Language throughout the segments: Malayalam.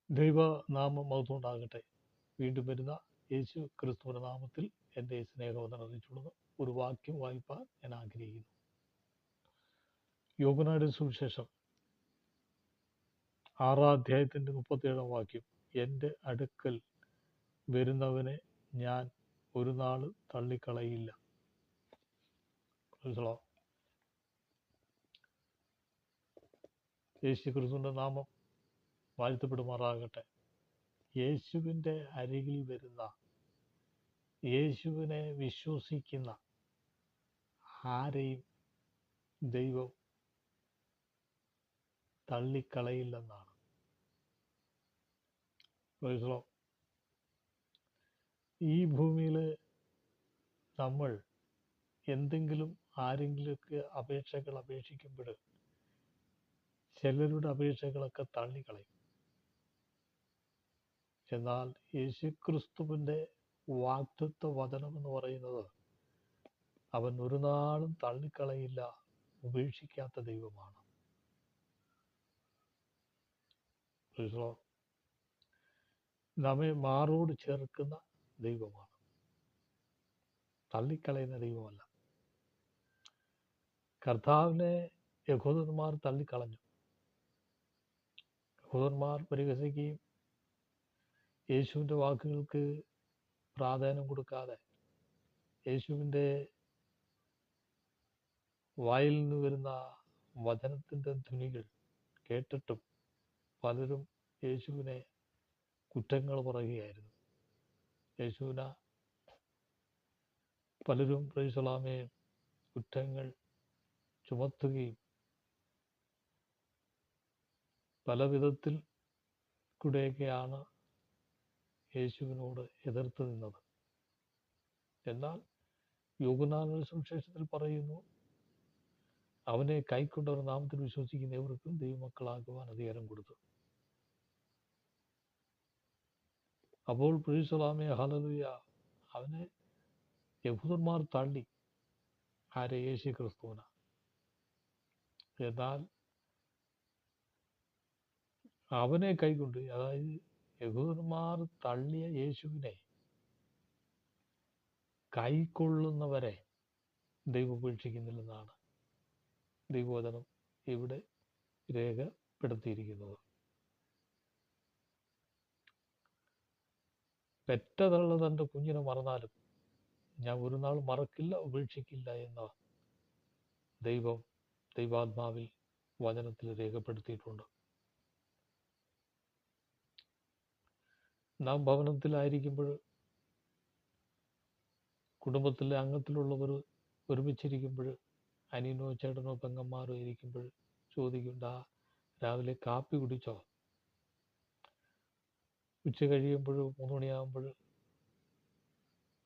ദൈവനാമം മഹത്വമുണ്ടാകട്ടെ. വീണ്ടും വരുന്ന യേശു ക്രിസ്തുവിന്റെ നാമത്തിൽ എൻ്റെ സ്നേഹവന്ദനം അറിയിച്ചുകൊള്ളുന്നു. ഒരു വാക്യം വായിപ്പാൻ ഞാൻ ആഗ്രഹിക്കുന്നു. യോഹന്നാന്റെ സുവിശേഷം 6-ാം അധ്യായത്തിന്റെ 37-ാം വാക്യം. എൻ്റെ അടുക്കൽ വരുന്നവനെ ഞാൻ ഒരു നാൾ തള്ളിക്കളയില്ല. മനസ്സിലാവും. യേശു ക്രിസ്തുവിന്റെ നാമം വാഴ്ത്തപ്പെടുമാറാകട്ടെ. യേശുവിൻ്റെ അരികിൽ വരുന്ന, യേശുവിനെ വിശ്വസിക്കുന്ന ആരെയും ദൈവം തള്ളിക്കളയില്ലെന്നാണ്. മനസ്സിലാവും. ഈ ഭൂമിയിൽ നമ്മൾ എന്തെങ്കിലും ആരെങ്കിലുമൊക്കെ അപേക്ഷകൾ അപേക്ഷിക്കുമ്പോൾ ചിലരുടെ അപേക്ഷകളൊക്കെ തള്ളിക്കളയും. എന്നാൽ യേശുക്രിസ്തുവിൻ്റെ വാഗ്ദത്ത വചനം എന്ന് പറയുന്നത് അവൻ ഒരു നാളും തള്ളിക്കളയില്ല, ഉപേക്ഷിക്കാത്ത ദൈവമാണ്. നമ്മെ മാറോട് ചേർക്കുന്ന ദൈവമാണ്, തള്ളിക്കളയുന്ന ദൈവമല്ല. കർത്താവിനെ യഹൂദന്മാർ തള്ളിക്കളഞ്ഞു. യഹൂദന്മാർ പരിഹസിക്കുകയും യേശുവിൻ്റെ വാക്കുകൾക്ക് പ്രാധാന്യം കൊടുക്കാതെ യേശുവിൻ്റെ വായിൽ നിന്ന് വരുന്ന വചനത്തിൻ്റെ ധ്വനികൾ കേട്ടിട്ടും പലരും യേശുവിനെ കുറ്റങ്ങൾ പറയുകയായിരുന്നു. യേശുവിനെ പലരും പ്രൈസലാമേ കുറ്റങ്ങൾ ചുമത്തുകയും പല വിധത്തിൽ കൂടെയൊക്കെയാണ് യേശുവിനോട് എതിർത്ത് നിന്നത്. എന്നാൽ യോഹന്നാന്റെ സുവിശേഷത്തിൽ പറയുന്നു, അവനെ കൈക്കൊണ്ടവർ നാമത്തിൽ വിശ്വസിക്കുന്ന ഏവർക്കും ദൈവമക്കളാകുവാൻ അധികാരം കൊടുത്തു. അപ്പോൾ പ്രീസലാമേ ഹല്ലേലൂയ, അവനെ യഹൂദന്മാർ തള്ളി. ആരെ? യേശു ക്രിസ്തുവിനെ. എന്നാൽ അവനെ കൈക്കൊണ്ട്, അതായത് യഹൂദന്മാർ തള്ളിയ യേശുവിനെ കൈക്കൊള്ളുന്നവരെ ദൈവം ഉപേക്ഷിക്കുന്നില്ലെന്നാണ് ദൈവവചനം ഇവിടെ രേഖപ്പെടുത്തിയിരിക്കുന്നത്. പെറ്റതള്ള തൻ്റെ കുഞ്ഞിനെ മറന്നാലും ഞാൻ ഒരു നാൾ മറക്കില്ല, ഉപേക്ഷിക്കില്ല എന്ന ദൈവാത്മാവിൽ വചനത്തിൽ രേഖപ്പെടുത്തിയിട്ടുണ്ട്. നാം ഭവനത്തിലായിരിക്കുമ്പോൾ, കുടുംബത്തിലെ അംഗത്തിലുള്ളവർ ഒരുമിച്ചിരിക്കുമ്പോൾ, അനിയനോ ചേട്ടനോ പെങ്ങന്മാരോ ഇരിക്കുമ്പോൾ ചോദിക്കണ്ട, രാവിലെ കാപ്പി കുടിച്ചോ? ഉച്ച കഴിയുമ്പോൾ 3 മണിയാകുമ്പോൾ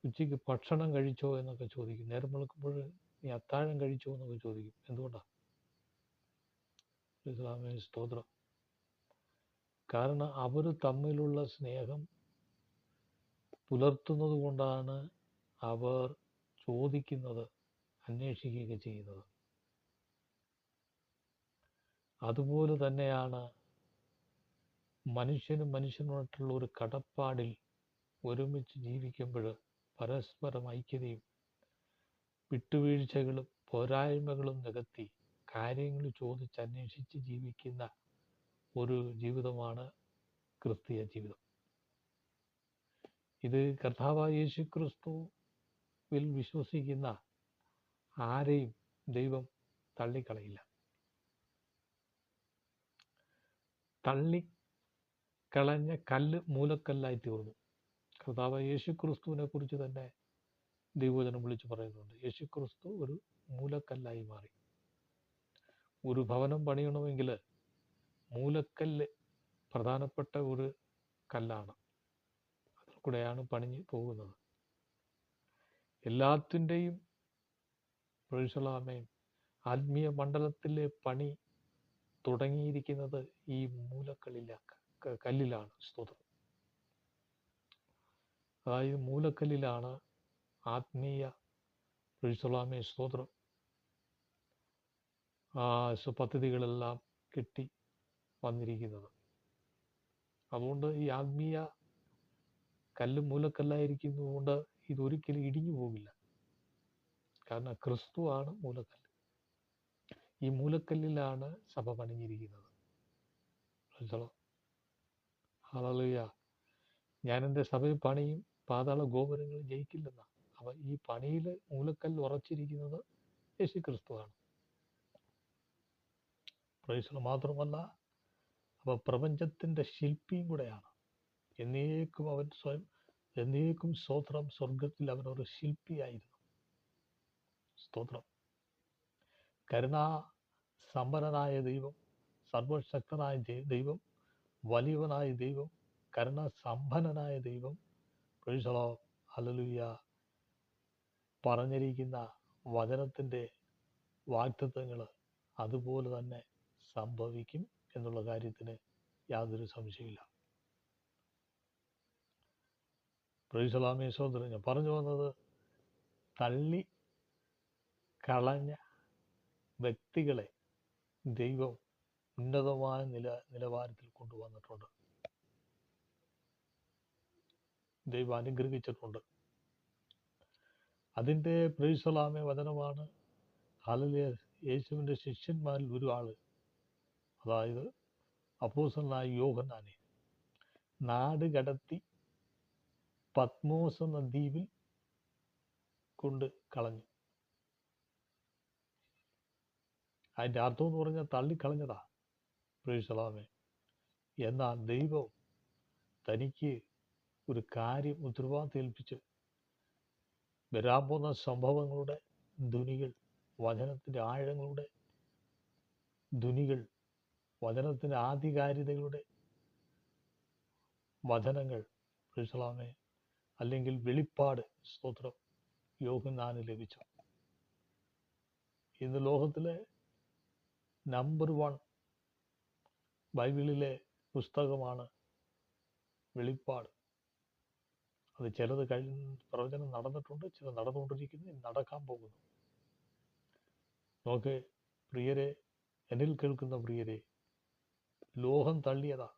ഉച്ചയ്ക്ക് ഭക്ഷണം കഴിച്ചോ എന്നൊക്കെ ചോദിക്കും. നേരം വെളുക്കുമ്പോൾ നീ അത്താഴം കഴിച്ചോ എന്നൊക്കെ ചോദിക്കും. എന്തുകൊണ്ടാണ്? ഇസ്ലാമേ സ്തോത്രം. കാരണം അവർ തമ്മിലുള്ള സ്നേഹം പുലർത്തുന്നത് കൊണ്ടാണ് അവർ ചോദിക്കുന്നത്, അന്വേഷിക്കുകയൊക്കെ ചെയ്യുന്നത്. അതുപോലെ തന്നെയാണ് മനുഷ്യനും മനുഷ്യനുമായിട്ടുള്ള ഒരു കടപ്പാടിൽ ഒരുമിച്ച് ജീവിക്കുമ്പോൾ പരസ്പരം ഐക്യതയും വിട്ടുവീഴ്ചകളും പോരായ്മകളും നികത്തി കാര്യങ്ങൾ ചോദിച്ചന്വേഷിച്ച് ജീവിക്കുന്ന ഒരു ജീവിതമാണ് ക്രിസ്തീയ ജീവിതം. ഇത് കർത്താവായ യേശു ക്രിസ്തുവിൽ വിശ്വസിക്കുന്ന ആരെയും ദൈവം തള്ളിക്കളയില്ല. തള്ളിക്കളഞ്ഞ കല്ല് മൂലക്കല്ലായി തീർന്നു. കർത്താവായ യേശു ക്രിസ്തുവിനെ കുറിച്ച് തന്നെ ദൈവവചനം വിളിച്ചു പറയുന്നുണ്ട്. യേശു ക്രിസ്തു ഒരു മൂലക്കല്ലായി മാറി. ഒരു ഭവനം പണിയണമെങ്കിൽ മൂലക്കല്ല് പ്രധാനപ്പെട്ട ഒരു കല്ലാണ്. അതിൽ കൂടെയാണ് പണിഞ്ഞ് പോകുന്നത്. എല്ലാത്തിൻ്റെയും പ്രൈസലാമേൻ ആത്മീയ മണ്ഡലത്തിലെ പണി തുടങ്ങിയിരിക്കുന്നത് ഈ കല്ലിലാണ്. സ്തോത്രം. അതായത് മൂലക്കല്ലിലാണ് ആത്മീയ പ്രൈസലാമേ സ്തോത്രം പദ്ധതികളെല്ലാം കെട്ടി വന്നിരിക്കുന്നത്. അതുകൊണ്ട് ഈ ആത്മീയ കല്ലും മൂലക്കല്ലായിരിക്കുന്നതുകൊണ്ട് ഇതൊരിക്കലും ഇടിഞ്ഞു പോകില്ല. കാരണം ക്രിസ്തുവാണ് മൂലക്കല്ല്. ഈ മൂലക്കല്ലിലാണ് സഭ പണിഞ്ഞിരിക്കുന്നത്. ഹല്ലേലൂയ. ഞാൻ എൻ്റെ സഭയിൽ പണിയും, പാതാള ഗോപുരങ്ങൾ ജയിക്കില്ലെന്നാണ്. അപ്പൊ ഈ പണിയിൽ മൂലക്കല്ല് ഉറച്ചിരിക്കുന്നത് യേശു ക്രിസ്തുവാണ്. പ്രൈസ് മാത്രമല്ല, അപ്പൊ പ്രപഞ്ചത്തിന്റെ ശില്പിയും കൂടെയാണ്. എന്നേക്കും അവൻ എന്നേക്കും സ്തോത്രം, സ്വർഗത്തിൽ അവനൊരു ശില്പിയായിരുന്നു. സ്തോത്രം. കരുണാ സമ്പന്നനായ ദൈവം, സർവശക്തനായ ദൈവം, വലിയവനായ ദൈവം, കരുണാസമ്പന്നനായ ദൈവം, പ്രൈസ് ദി ലോർഡ്, ഹല്ലേലൂയ, പറഞ്ഞിരിക്കുന്ന വചനത്തിന്റെ വാഗ്ദത്തങ്ങൾ അതുപോലെ തന്നെ സംഭവിക്കും എന്നുള്ള കാര്യത്തിന് യാതൊരു സംശയമില്ല. Price the Lord. സഹോദരൻ, ഞാൻ പറഞ്ഞു വന്നത്, തള്ളി കളഞ്ഞ വ്യക്തികളെ ദൈവം ഉന്നതമായ നിലവാരത്തിൽ കൊണ്ടുവന്നിട്ടുണ്ട്. ദൈവം അനുഗ്രഹിച്ചിട്ടുണ്ട്. അതിൻ്റെ പ്രൈസ് ദി ലോർഡ് വചനമാണ്. ഹല്ലേലൂയ. യേശുവിൻ്റെ ശിഷ്യന്മാരിൽ ഒരു ആള്, അതായത് അപ്പോസ്തലനായ യോഹന്നാനെ നാട് കടത്തി പത്മോസ് എന്ന ദ്വീപിൽ കൊണ്ട് കളഞ്ഞു. അതിൻ്റെ അർത്ഥം എന്ന് പറഞ്ഞാൽ തള്ളിക്കളഞ്ഞതാ. Price the lord. എന്നാൽ ദൈവം തനിക്ക് ഒരു കാര്യം ഉത്തരവാദിത്തം ഏൽപ്പിച്ച്, വരാൻ പോകുന്ന സംഭവങ്ങളുടെ ധ്വനികൾ, വചനത്തിൻ്റെ ആഴങ്ങളുടെ ധ്വനികൾ, വചനത്തിൻ്റെ ആധികാരികതയുടെ വചനങ്ങൾ, പ്രൈസ് ദി ലോർഡ്, അല്ലെങ്കിൽ വെളിപ്പാട്, സ്തോത്രം, യോഹന്നാന് ലഭിച്ചു. ഇന്ന് ലോകത്തിലെ നമ്പർ 1 ബൈബിളിലെ പുസ്തകമാണ് വെളിപ്പാട്. അത് ചിലത് പ്രവചനം നടന്നിട്ടുണ്ട്, ചില നടന്നുകൊണ്ടിരിക്കുന്നു, നടക്കാൻ പോകുന്നു. നോക്ക് പ്രിയരെ, എന്നിൽ കേൾക്കുന്ന പ്രിയരെ, ലോകം തള്ളിയതാ.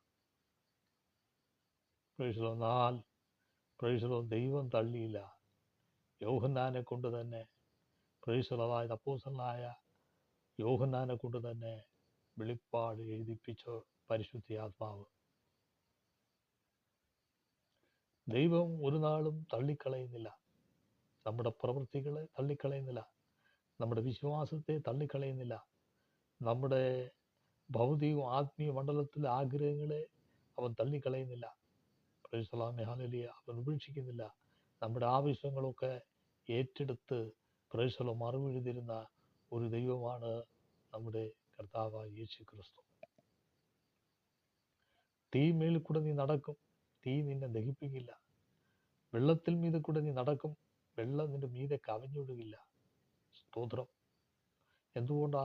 Praise the lord. എന്നാൽ പ്രൈസ് ദി ലോർഡ്, ദൈവം തള്ളിയില്ല. യോഹന്നാനെ കൊണ്ട് തന്നെ, പ്രൈസ് ദി ലോർഡ്, അപ്പോസ്തലനായ യോഹന്നാനെ കൊണ്ട് തന്നെ വെളിപ്പാട് എഴുതിപ്പിച്ച പരിശുദ്ധ ആത്മാവ്. ദൈവം ഒരു നാളും തള്ളിക്കളയുന്നില്ല. നമ്മുടെ പ്രവൃത്തികളെ തള്ളിക്കളയുന്നില്ല. നമ്മുടെ വിശ്വാസത്തെ തള്ളിക്കളയുന്നില്ല. നമ്മുടെ ഭൗതിക ആത്മീയ മണ്ഡലത്തിലെ ആഗ്രഹങ്ങളെ അവൻ തള്ളിക്കളയുന്നില്ല. Praise the lord, hallelujah. അവൻ ഉപേക്ഷിക്കുന്നില്ല. നമ്മുടെ ആവശ്യങ്ങളൊക്കെ ഏറ്റെടുത്ത് പ്രൈസ് ദി ലോർഡ് മറുപടി തരുന്ന ഒരു ദൈവമാണ് നമ്മുടെ കർത്താവായ യേശു ക്രിസ്തു. തീ മേലിൽ കൂടെ നീ നടക്കും, തീ നിന്നെ ദഹിപ്പിക്കില്ല. വെള്ളത്തിൽ മീതെ കൂടെ നീ നടക്കും, വെള്ളം നിന്റെ മീതെ കവിഞ്ഞൊഴുകില്ല. സ്തോത്രം. എന്തുകൊണ്ടാ?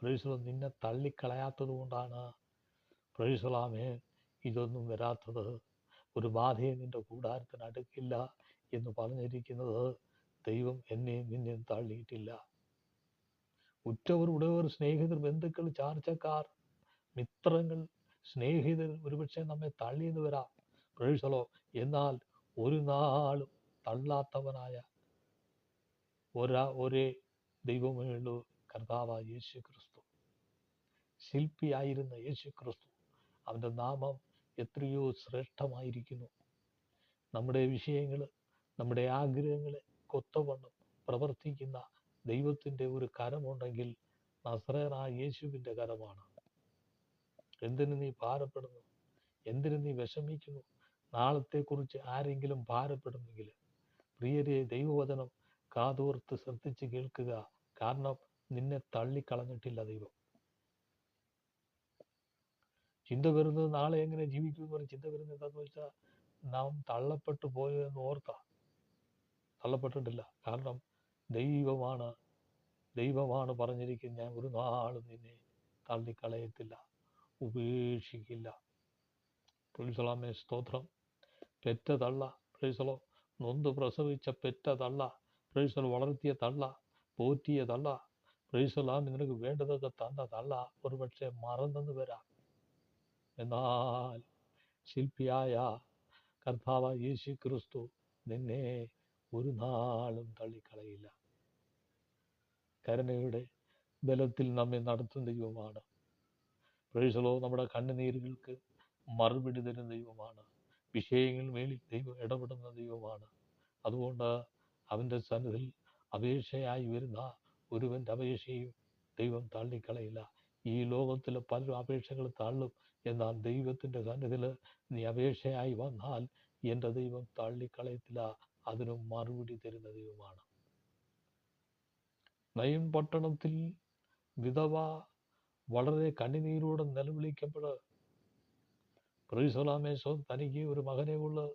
പ്രൈസ് ദി ലോർഡ്, നിന്നെ തള്ളിക്കളയാത്തത് കൊണ്ടാണ്. പ്രൈസ് ദി ലോർഡ്, ഇതൊന്നും വരാത്തത്. ഒരു ബാധയെ നിന്റെ കൂടാരത്തിന് അടുക്കില്ല എന്ന് പറഞ്ഞിരിക്കുന്നത് ദൈവം എന്നെയും നിന്നെയും തള്ളിയിട്ടില്ല. ഉറ്റവർ, ഉടയവർ, സ്നേഹിതർ, ബന്ധുക്കൾ, ചാർച്ചക്കാർ, മിത്രങ്ങൾ, സ്നേഹിതർ ഒരുപക്ഷെ നമ്മെ തള്ളിയെന്ന് വരാം. Price the lord. എന്നാൽ ഒരു നാളും തള്ളാത്തവനായ ഒരേ ദൈവമേ ഉള്ളൂ, കർത്താവായ യേശു ക്രിസ്തു. ശില്പിയായിരുന്ന യേശു ക്രിസ്തു, അവൻ്റെ നാമം എത്രയോ ശ്രേഷ്ഠമായിരിക്കുന്നു. നമ്മുടെ വിഷയങ്ങൾ, നമ്മുടെ ആഗ്രഹങ്ങളെ കൊത്തവണ്ണം പ്രവർത്തിക്കുന്ന ദൈവത്തിൻ്റെ ഒരു കരമുണ്ടെങ്കിൽ നസറേയനായ യേശുവിൻ്റെ കരമാണ്. എന്തിനു നീ ഭാരപ്പെടുന്നു? എന്തിനു നീ വിഷമിക്കുന്നു? നാളത്തെക്കുറിച്ച് ആരെങ്കിലും ഭാരപ്പെടുന്നെങ്കിൽ പ്രിയരെ, ദൈവവചനം കാതോർത്ത് ശ്രദ്ധിച്ച് കേൾക്കുക. കാരണം നിന്നെ തള്ളിക്കളഞ്ഞിട്ടില്ല ദൈവം. ചിന്ത വരുന്നത് നാളെ എങ്ങനെ ജീവിക്കും എന്ന് പറഞ്ഞ് ചിന്ത വരുന്നത് എന്താണെന്ന് വെച്ചാൽ, നാം തള്ളപ്പെട്ടു പോയോ എന്ന് ഓർത്താ. തള്ളപ്പെട്ടിട്ടില്ല. കാരണം ദൈവമാണ് പറഞ്ഞിരിക്കുന്നത്, ഞാൻ ഒരു നാളും നിന്നെ തള്ളിക്കളയത്തില്ല, ഉപേക്ഷിക്കില്ല. Praise the lord. സ്തോത്രം. പെറ്റ തള്ള, പ്രൈസ് ദി ലോർഡ്, നൊന്ത് പ്രസവിച്ച പെറ്റ തള്ള, പ്രൈസ് ദി ലോർഡ്, വളർത്തിയ തള്ള, പോറ്റിയ തള്ള, പ്രൈസ് ദി ലോർഡ്, നിനക്ക് വേണ്ടതൊക്കെ തന്ന തള്ള ഒരുപക്ഷെ മറന്നെന്ന് വരാം. എന്നാൽ ശില്പിയായ കർത്താവ് യേശു ക്രിസ്തു നിന്നെ ഒരു നാളും തള്ളിക്കളയില്ല. കരുണയുടെ ബലത്തിൽ നമ്മെ നടത്തുന്ന ദൈവമാണ്. പ്രൈസലോ, നമ്മുടെ കണ്ണുനീരുകൾക്ക് മറുപടി തരുന്ന ദൈവമാണ്. വിഷയങ്ങൾ മേലിൽ ദൈവം ഇടപെടുന്ന ദൈവമാണ്. അതുകൊണ്ട് അവൻ്റെ സന്നിധിയിൽ അപേക്ഷയായി വരുന്ന ഒരുവൻ്റെ അപേക്ഷയും ദൈവം തള്ളിക്കളയില്ല. ഈ ലോകത്തിലെ പലരും അപേക്ഷകൾ തള്ളും. എന്നാൽ ദൈവത്തിൻ്റെ സന്നിധിയിൽ നീ അപേക്ഷയായി വന്നാൽ എൻ്റെ ദൈവം തള്ളിക്കളയത്തില്ല. അതിനും മറുപടി തരുന്ന ദൈവമാണ്. നയീം പട്ടണത്തിൽ വിധവ വളരെ കണ്ണുനീരോടെ നിലവിളിക്കുമ്പോൾ പ്രൈസലാമേശോ തനിക്ക് ഒരു മകനെ ഉള്ളു,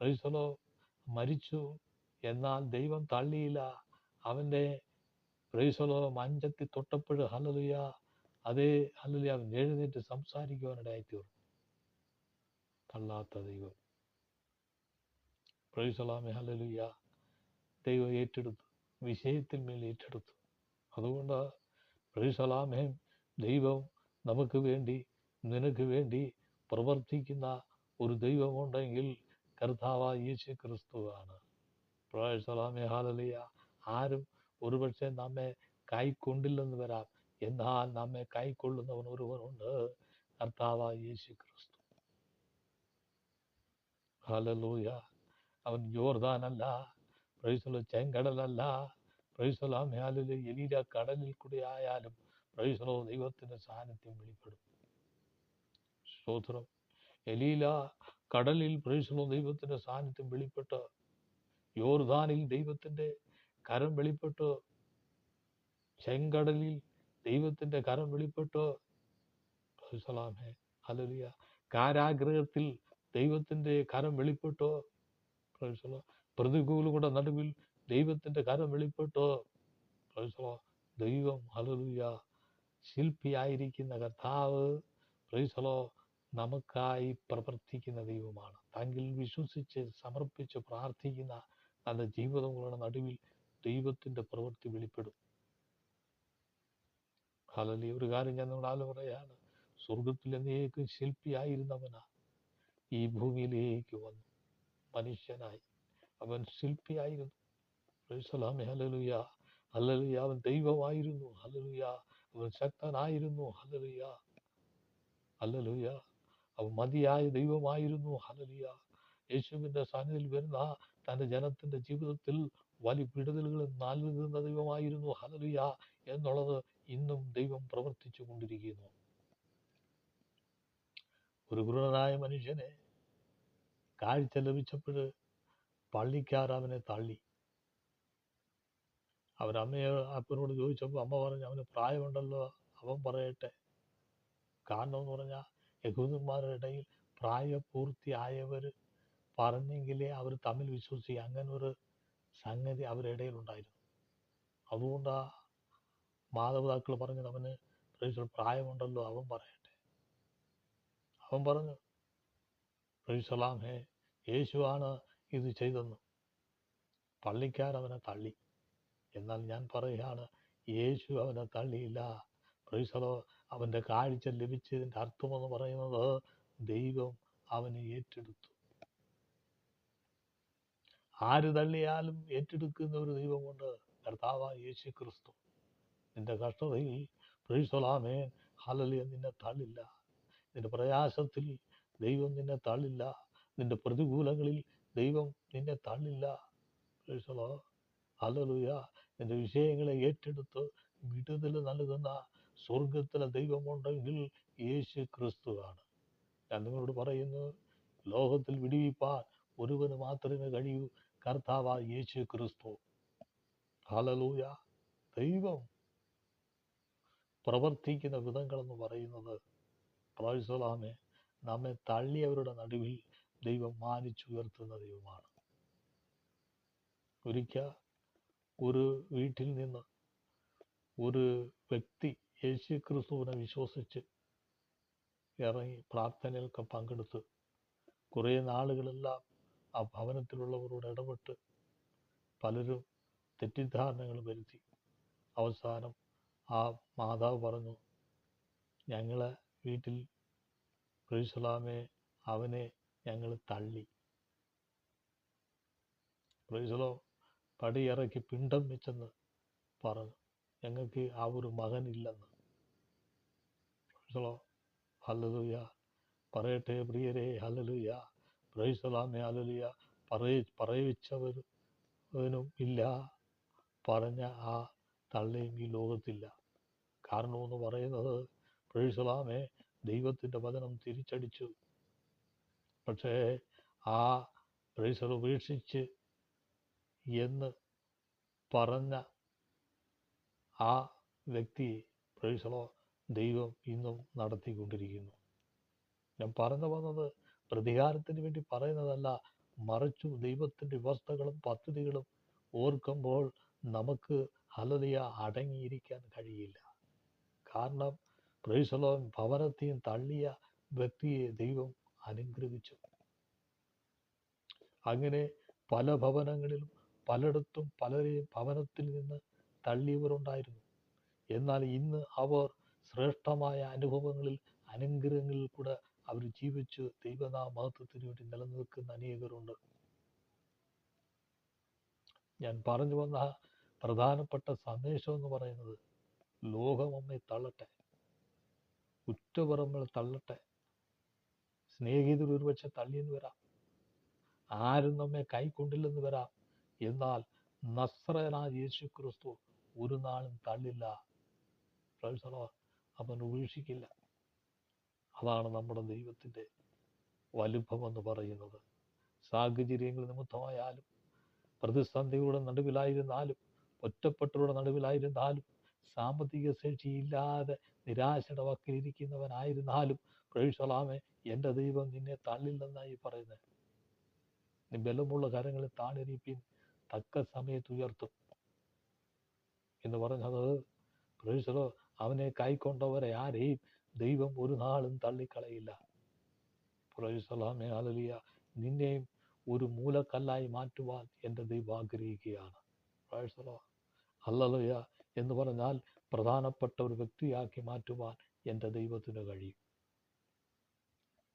പ്രൈസലോ മരിച്ചു. എന്നാൽ ദൈവം തള്ളിയില്ല. അവൻ്റെ പ്രൈസലോ മഞ്ചത്തി തൊട്ടപ്പോൾ ഹല്ലേലൂയ, അതേ ഹല്ലേലൂയ, അവൻ എഴുന്നേറ്റ് സംസാരിക്കുവാനിടയായിത്തീർന്നു. തള്ളാത്ത ദൈവം. പ്രൈസലാമേ, ഹല്ലേലൂയ. ദൈവം ഏറ്റെടുത്തു, വിഷയത്തിൽ മേൽ ഏറ്റെടുത്തു. അതുകൊണ്ട് പ്രൈസലാമേ, ദൈവം നമുക്ക് വേണ്ടി നിനക്ക് വേണ്ടി പ്രവർത്തിക്കുന്ന ഒരു ദൈവമുണ്ടെങ്കിൽ കർത്താവായ യേശു ക്രിസ്തുവാണ്. പ്രൈസലാമേ, ഹല്ലേലൂയ. ആരും ഒരുപക്ഷെ നമ്മെ കൈക്കൊണ്ടില്ലെന്ന് വരാം. എന്നാൽ നമ്മെ കൈക്കൊള്ളുന്നവൻ ഒരുവനുണ്ട്, കർത്താവായ യേശു ക്രിസ്തു. ഹല്ലേലൂയ. അവൻ യോർദാനല്ല, പ്രൈസലോ ചെങ്കടലല്ല, പ്രൈസലാമേ, ഹല്ലേലൂയ, എലീല കടലിൽ കൂടി ആയാലും പ്രൈസലോ ദൈവത്തിൻ്റെ സാന്നിധ്യം വെളിപ്പെടും. സ്തോത്രം. എലീല കടലിൽ പ്രൈസലോ ദൈവത്തിൻ്റെ സാന്നിധ്യം വെളിപ്പെട്ട്, യോർദാനിൽ ദൈവത്തിൻ്റെ കരം വെളിപ്പെട്ട്, ചെങ്കടലിൽ ദൈവത്തിൻ്റെ കരം വെളിപ്പെട്ട്, പ്രൈസലാമേ, ഹല്ലേലൂയ, കാരാഗൃഹത്തിൽ ദൈവത്തിൻ്റെ കരം വെളിപ്പെട്ട്, പ്രൈസലോ പ്രതികൂലങ്ങളുടെ നടുവിൽ ദൈവത്തിൻ്റെ കരം വെളിപ്പെട്ട്, പ്രൈസലോ ദൈവം, ഹല്ലേലൂയ, ശില്പിയായിരിക്കുന്ന കർത്താവ് പ്രൈസലോ നമുക്കായി പ്രവർത്തിക്കുന്ന ദൈവമാണ്. തങ്കിൽ വിശ്വസിച്ച് സമർപ്പിച്ച് പ്രാർത്ഥിക്കുന്ന നല്ല ജീവിതങ്ങളുടെ നടുവിൽ ദൈവത്തിൻ്റെ പ്രവൃത്തി വെളിപ്പെടും. ഹല്ലേലൂയ. ഒരു കാര്യം ഞാൻ നിങ്ങളാൽ പറയാണ്, സ്വർഗത്തിൽ എന്നേക്കും ശില്പിയായിരുന്നവനാ ഈ ഭൂമിയിലേക്ക് വന്നു മനുഷ്യനായി. അവൻ ശില്പിയായിരുന്നു. പ്രൈസലാമേ, ഹല്ലേലൂയ, ഹല്ലേലൂയ. അവൻ ദൈവമായിരുന്നു. ഹല്ലേലൂയ. അവൻ ശക്തനായിരുന്നു. Hallelujah, hallelujah. അവൻ മതിയായ ദൈവമായിരുന്നു. ഹല്ലേലൂയ. യേശുവിൻ്റെ സന്നിധിയിൽ വരുന്ന തൻ്റെ ജനത്തിൻ്റെ ജീവിതത്തിൽ വലിയ വിടുതലുകൾ നൽകുന്ന ദൈവമായിരുന്നു. ഹല്ലേലൂയ എന്നുള്ളത് ഇന്നും ദൈവം പ്രവർത്തിച്ചു കൊണ്ടിരിക്കുന്നു. ഒരു കുരുടനായ മനുഷ്യനെ കാഴ്ച ലഭിച്ചപ്പോൾ പള്ളിക്കാർ അവനെ തള്ളി. അവൻ അപ്പനോട് ചോദിച്ചപ്പോൾ അമ്മ പറഞ്ഞു, അവന് പ്രായമുണ്ടല്ലോ, അവൻ പറയട്ടെ. കാരണം എന്ന് പറഞ്ഞാൽ യഹൂദന്മാരുടെ ഇടയിൽ പ്രായപൂർത്തിയായവർ പറഞ്ഞെങ്കിലേ അവർ തമ്മിൽ വിശ്വസിക്കുക. അങ്ങനെ ഒരു സംഗതി അവരുടെ ഇടയിൽ ഉണ്ടായിരുന്നു. അതുകൊണ്ടാ മാതാപിതാക്കൾ പറഞ്ഞത്, അവന് പ്രായമുണ്ടല്ലോ, അവൻ പറയട്ടെ. അവൻ പറഞ്ഞു, പ്രൈസലാമേ, യേശുവാണ് ഇത് ചെയ്തെന്ന്. പള്ളിക്കാരവനെ തള്ളി. എന്നാൽ ഞാൻ പറയുകയാണ്, യേശു അവനെ തള്ളിയില്ല. പ്രൈസലോ, അവൻ്റെ കാഴ്ച ലഭിച്ചതിൻ്റെ അർത്ഥമെന്ന് പറയുന്നത് ദൈവം അവനെ ഏറ്റെടുത്തു. ആര് തള്ളിയാലും ഏറ്റെടുക്കുന്ന ഒരു ദൈവമുണ്ട്, കർത്താവായ യേശു ക്രിസ്തു. നിന്റെ കഷ്ടതയിൽ പ്രൈസലാമേ, ഹല്ലേലൂയ, നിന്നെ തള്ളില്ല. നിന്റെ പ്രയാസത്തിൽ ദൈവം നിന്നെ തള്ളില്ല. നിന്റെ പ്രതികൂലങ്ങളിൽ ദൈവം നിന്നെ തള്ളില്ല. പ്രൈസലോ, ഹല്ലേലൂയ. നിന്റെ വിഷയങ്ങളെ ഏറ്റെടുത്ത് വിടുതൽ നൽകുന്ന സ്വർഗത്തിലെ ദൈവമുണ്ടെങ്കിൽ യേശു ക്രിസ്തുവാണ്. ഞാൻ നിങ്ങളോട് പറയുന്നു, ലോകത്തിൽ വിടുവിപ്പാൻ ഒരുവന് മാത്രമേ കഴിയൂ, കർത്താവായ യേശു ക്രിസ്തു. ഹല്ലേലൂയ. ദൈവം പ്രവർത്തിക്കുന്ന വിധങ്ങളെന്ന് പറയുന്നത് പ്രൈസലാമേ, നമ്മെ തള്ളിയവരുടെ നടുവിൽ ദൈവം മാനിച്ചുയർത്തുന്ന ദൈവമാണ്. ഒരിക്കൽ ഒരു വീട്ടിൽ നിന്ന് ഒരു വ്യക്തി യേശു ക്രിസ്തുവിനെ വിശ്വസിച്ച് ഇറങ്ങി പ്രാർത്ഥനയിലൊക്കെ പങ്കെടുത്ത് കുറേ നാളുകളെല്ലാം ആ ഭവനത്തിലുള്ളവരോട് ഇടപെട്ട് പലരും തെറ്റിദ്ധാരണകൾ വരുത്തി. അവസാനം ആ മാതാവ് പറഞ്ഞു, ഞങ്ങളെ വീട്ടിൽ പ്രൈസലാമേ, അവനെ ഞങ്ങൾ തള്ളി. പ്രൈസലോ പടിയിറക്കി പിണ്ടം വെച്ചെന്ന് പറഞ്ഞു. ഞങ്ങൾക്ക് ആ ഒരു മകനില്ലെന്ന്. പ്രൈസലോ ഹല്ലേലൂയ. പറയട്ടെ പ്രിയരെ, ഹല്ലേലൂയ. പ്രൈസലാമേ, ഹല്ലേലൂയ. പറയിച്ചവനും ഇല്ല, പറഞ്ഞ ആ തള്ളയും ഈ ലോകത്തില്ല. കാരണമെന്ന് പറയുന്നത് പ്രൈസലാമേ, ദൈവത്തിൻ്റെ വചനം തിരിച്ചടിച്ചു. പക്ഷേ ആ പ്രൈസൽ ഉപേക്ഷിച്ച് എന്ന് പറഞ്ഞ ആ വ്യക്തിയെ പ്രൈസലോ ദൈവം ഇന്നും നടത്തിക്കൊണ്ടിരിക്കുന്നു. ഞാൻ പറഞ്ഞു വന്നത് പ്രതികാരത്തിന് വേണ്ടി പറയുന്നതല്ല, മറിച്ചു ദൈവത്തിൻ്റെ വ്യവസ്ഥകളും പദ്ധതികളും ഓർക്കുമ്പോൾ നമുക്ക് ഹല്ലേലൂയ അടങ്ങിയിരിക്കാൻ കഴിയില്ല. കാരണം പ്രൈസലോ ഭവനത്തെയും തള്ളിയ വ്യക്തിയെ ദൈവം അനുഗ്രഹിച്ചു. അങ്ങനെ പല ഭവനങ്ങളിലും പലയിടത്തും പലരെയും ഭവനത്തിൽ നിന്ന് തള്ളിയവരുണ്ടായിരുന്നു. എന്നാൽ ഇന്ന് അവർ ശ്രേഷ്ഠമായ അനുഭവങ്ങളിൽ, അനുഗ്രഹങ്ങളിൽ കൂടെ അവർ ജീവിച്ച് ദൈവനാമത്തിന് വേണ്ടി നിലനിൽക്കുന്ന അനേകരുണ്ട്. ഞാൻ പറഞ്ഞു വന്ന പ്രധാനപ്പെട്ട സന്ദേശം എന്ന് പറയുന്നത്, ലോകം നമ്മെ തള്ളട്ടെ, ഉറ്റപുറങ്ങൾ തള്ളട്ടെ, സ്നേഹിതർ ഒരുപക്ഷെ തള്ളിയെന്ന് വരാം, ആരും നമ്മെ കൈക്കൊണ്ടില്ലെന്ന് വരാം. എന്നാൽ നസ്രയനായ യേശു ക്രിസ്തു ഒരു നാളും തള്ളില്ല. അവൻ ഉപേക്ഷിക്കില്ല. അതാണ് നമ്മുടെ ദൈവത്തിൻ്റെ വലുപ്പമെന്ന് പറയുന്നത്. സാഹചര്യങ്ങൾ നിമിത്തമായാലും, പ്രതിസന്ധികളുടെ നടുവിലായിരുന്നാലും, ഒറ്റപ്പെട്ടവരുടെ നടുവിലായിരുന്നാലും, സാമ്പത്തിക ശേഷിയില്ലാതെ നിരാശയുടെ വക്കിലിരിക്കുന്നവനായിരുന്നാലും, പ്രൈസലാമേ, എൻ്റെ ദൈവം നിന്നെ തള്ളില്ലെന്നായി പറയുന്നത്. നീ ബലമുള്ള കരങ്ങളിൽ താണിരിപ്പിൻ, തക്ക സമയത്ത് ഉയർത്തും എന്ന് പറഞ്ഞത്. പ്രൈസലോ അവനെ കൈക്കൊണ്ടവരെ ആരെയും ദൈവം ഒരു നാളും തള്ളിക്കളയില്ല. പ്രൈസലാമേ, ഹല്ലേലൂയ. നിന്നെയും ഒരു മൂലക്കല്ലായി മാറ്റുവാൻ എൻ്റെ ദൈവം ആഗ്രഹിക്കുകയാണ്. പ്രൈസലോ ഹല്ലേലൂയ എന്ന് പറഞ്ഞാൽ പ്രധാനപ്പെട്ട ഒരു വ്യക്തിയാക്കി മാറ്റുവാൻ എൻ്റെ ദൈവത്തിന് കഴിയും.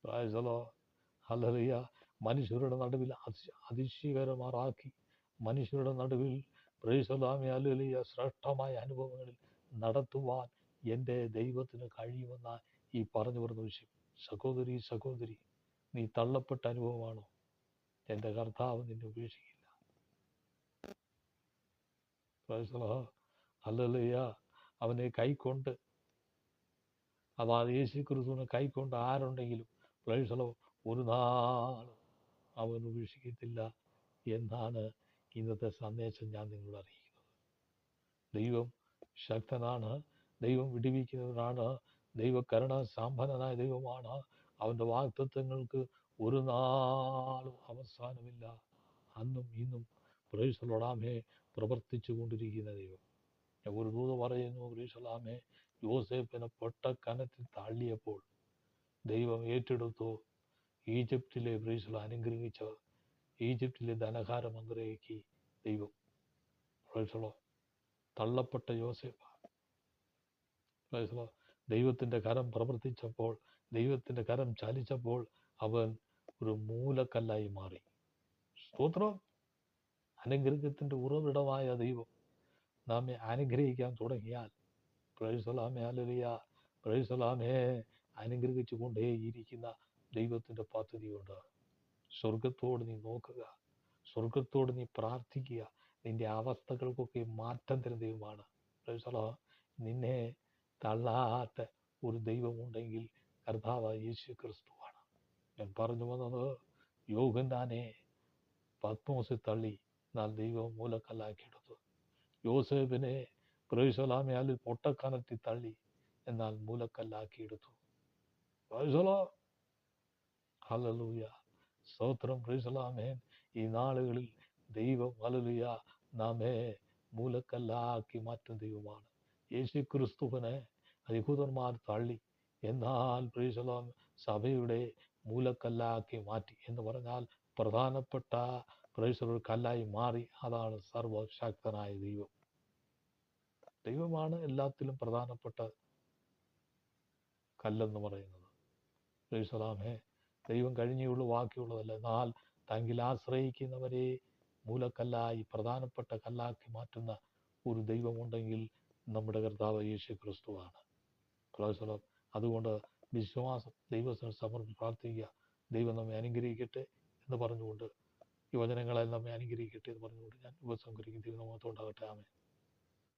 പ്രൈസലോ ഹല്ലേലൂയ. മനുഷ്യരുടെ നടുവിൽ അതിശയകരമാറാക്കി, മനുഷ്യരുടെ നടുവിൽ പ്രൈസലാമേ, ഹല്ലേലൂയ, ശ്രേഷ്ഠമായ അനുഭവങ്ങളിൽ നടത്തുവാൻ എൻ്റെ ദൈവത്തിന് കഴിയുമെന്ന ഈ പറഞ്ഞു വരുന്ന വിഷയം. സഹോദരി, സഹോദരി, നീ തള്ളപ്പെട്ട അനുഭവമാണോ? എൻ്റെ കർത്താവ് നിന്നെ ഉപേക്ഷിക്കില്ല. ഹല്ലേലൂയ. അവനെ കൈക്കൊണ്ട്, അതായത് യേശു ക്രിസ്തുവിനെ കൈക്കൊണ്ട് ആരുണ്ടെങ്കിലും പ്രൈസലോ ഒരു നാളും അവൻ ഉപേക്ഷിക്കത്തില്ല എന്നാണ് ഇന്നത്തെ സന്ദേശം ഞാൻ നിങ്ങളോട് അറിയിക്കുന്നത്. ദൈവം ശക്തനാണ്, ദൈവം വിടുവിക്കുന്നവനാണ്, ദൈവകരുണ സാമ്പന്നനായ ദൈവമാണ്. അവൻ്റെ വാഗ്ദത്തങ്ങൾക്ക് ഒരു നാളും അവസാനമില്ല. അന്നും ഇന്നും പ്രൈസലോടാമേ പ്രവർത്തിച്ചു കൊണ്ടിരിക്കുന്ന ദൈവം. ഒരു ദൂത് പറയുന്നു, പ്രൈസലാമേ, യോസേഫിനെ പൊട്ടക്കനത്തിൽ തള്ളിയപ്പോൾ ദൈവം ഏറ്റെടുത്തു. ഈജിപ്തിലെ പ്രൈസലോ അനുഗ്രഹിച്ച് ഈജിപ്തിലെ ധനകാര മന്ത്രിയാക്കി ദൈവം. പ്രൈസലോ തള്ളപ്പെട്ട യോസേഫ്, പ്രൈസലോ ദൈവത്തിൻ്റെ കരം പ്രവർത്തിച്ചപ്പോൾ, ദൈവത്തിൻ്റെ കരം ചലിച്ചപ്പോൾ അവൻ ഒരു മൂലക്കല്ലായി മാറി. സ്തോത്രം. അനുഗ്രഹത്തിൻ്റെ ഉറവിടമായ ദൈവം നമ്മെ അനുഗ്രഹിക്കാൻ തുടങ്ങിയാൽ പ്രൈസലാമേ, ഹല്ലേലൂയ, പ്രൈസലാമേ, അനുഗ്രഹിച്ചു കൊണ്ടേയിരിക്കുന്ന ദൈവത്തിൻ്റെ പദ്ധതിയുണ്ട്. സ്വർഗത്തോട് നീ നോക്കുക, സ്വർഗത്തോട് നീ പ്രാർത്ഥിക്കുക. നിന്റെ അവസ്ഥകൾക്കൊക്കെ മാറ്റം തരുന്ന ദൈവമാണ്. പ്രൈസലോ നിന്നെ തള്ളാത്ത ഒരു ദൈവമുണ്ടെങ്കിൽ കർത്താവായ യേശു ക്രിസ്തുവാണ്. ഞാൻ പറഞ്ഞു വന്നത്, യോഹന്നാനെ പത്മോസിൽ തള്ളി, എന്നാൽ ദൈവം മൂലക്കല്ലാക്കിയെടുത്തു. യോസേഫിനെ പ്രൈസലാമേ, അതിൽ പൊട്ടക്കനത്തിൽ തള്ളി, എന്നാൽ മൂലക്കല്ലാക്കിയെടുത്തു. പ്രൈസലോ ഹല്ലേലൂയ, സ്തോത്രം. പ്രൈസലാമേ. ഈ നാളുകളിൽ ദൈവം ഹല്ലേലൂയ നാമേ മൂലക്കല്ലാക്കി മാറ്റുന്ന ദൈവമാണ്. യേശു ക്രിസ്തുവിനെ യഹൂദന്മാർ തള്ളി, എന്നാൽ പ്രൈസലാം സഭയുടെ മൂലക്കല്ലാക്കി മാറ്റി എന്ന് പറഞ്ഞാൽ പ്രധാനപ്പെട്ട പ്രൈസലോ കല്ലായി മാറി. അതാണ് സർവശക്തനായ ദൈവം. ദൈവമാണ് എല്ലാത്തിലും പ്രധാനപ്പെട്ട കല്ലെന്ന് പറയുന്നത്. പ്രൈസലാമേ, ദൈവം കഴിഞ്ഞുള്ളൂ, ബാക്കിയുള്ളതല്ല. എന്നാൽ തങ്കിൽ ആശ്രയിക്കുന്നവരെ മൂലക്കല്ലായി പ്രധാനപ്പെട്ട കല്ലാക്കി മാറ്റുന്ന ഒരു ദൈവമുണ്ടെങ്കിൽ നമ്മുടെ കർത്താവ് യേശു ക്രിസ്തുവാണ്. ക്ലോസലോ. അതുകൊണ്ട് വിശ്വാസം ദൈവത്തിന് സമർപ്പിച്ച് പ്രാർത്ഥിക്കുക. ദൈവം നമ്മെ അനുഗ്രഹിക്കട്ടെ എന്ന് പറഞ്ഞുകൊണ്ട്, യുവജനങ്ങളെ നമ്മെ അനുഗ്രഹിക്കട്ടെ എന്ന് പറഞ്ഞുകൊണ്ട് ഞാൻ ഉപസംഹരിക്കും. ദൈവനാമത്തോണ്ടാകട്ടെ. ആമേൻ.